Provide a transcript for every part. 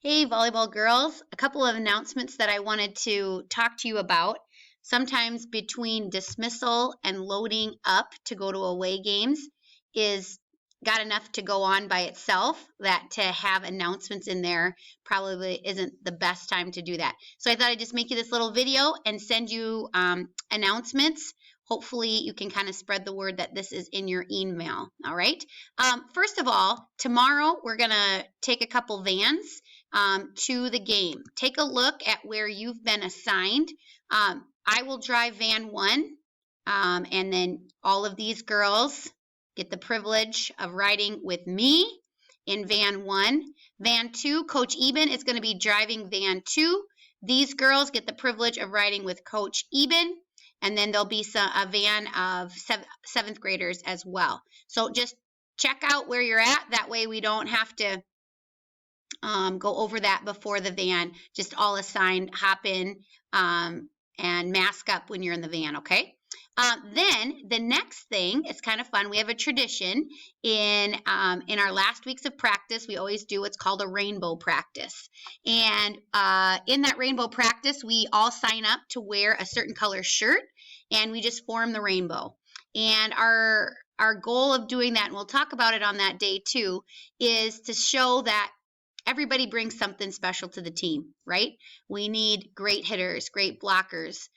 Hey, volleyball girls, a couple of announcements that I wanted to talk to you about. Sometimes between dismissal and loading up to go to away games is got enough to go on by itself that to have announcements in there probably isn't the best time to do that. So I thought I'd just make you this little video and send you announcements. Hopefully you can kind of spread the word that this is in your email. All right. First of all, tomorrow we're going to take a couple vans to the game. Take a look at where you've been assigned. I will drive van 1, and then all of these girls get the privilege of riding with me in van 1. Van 2, Coach Eben is going to be driving van 2. These girls get the privilege of riding with Coach Eben, and then there'll be a van of 7th graders as well. So just check out where you're at. That way we don't have to go over that before the van. Just all assigned, hop in and mask up when you're in the van, okay? Then the next thing, it's kind of fun. We have a tradition in our last weeks of practice. We always do what's called a rainbow practice. And in that rainbow practice, we all sign up to wear a certain color shirt, and we just form the rainbow. And our goal of doing that, and we'll talk about it on that day too, is to show that everybody brings something special to the team, right? We need great hitters, great blockers.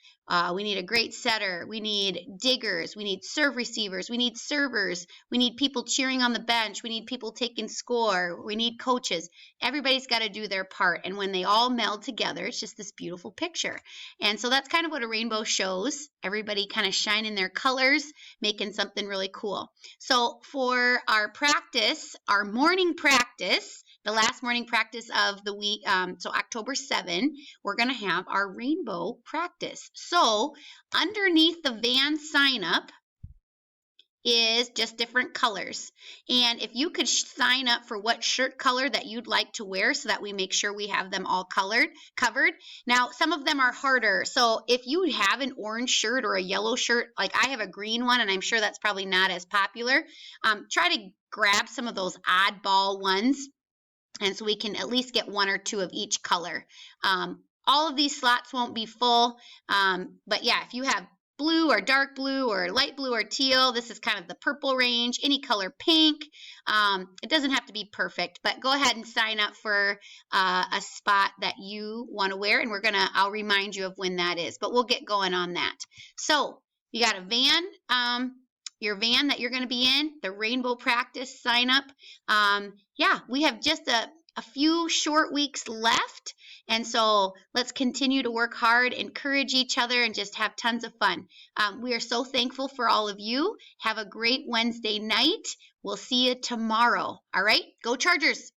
We need a great setter. We need diggers. We need serve receivers. We need servers. We need people cheering on the bench. We need people taking score. We need coaches. Everybody's got to do their part. And when they all meld together, it's just this beautiful picture. And so that's kind of what a rainbow shows. Everybody kind of shining their colors, making something really cool. So for our practice, our morning practice, the last morning practice of the week, so October 7, we're going to have our rainbow practice. So underneath the van sign up is just different colors. And if you could sign up for what shirt color that you'd like to wear so that we make sure we have them all covered. Now, some of them are harder. So if you have an orange shirt or a yellow shirt, like I have a green one, and I'm sure that's probably not as popular, try to grab some of those oddball ones. And so we can at least get 1 or 2 of each color. All of these slots won't be full, but yeah, if you have blue or dark blue or light blue or teal, this is kind of the purple range, any color pink. It doesn't have to be perfect, but go ahead and sign up for a spot that you want to wear, and I'll remind you of when that is, but we'll get going on that. So you got a van, your van that you're going to be in, the rainbow practice sign up. Yeah, we have just a few short weeks left, and so let's continue to work hard, encourage each other, and just have tons of fun. We are so thankful for all of you. Have a great Wednesday night. We'll see you tomorrow. All right, go Chargers.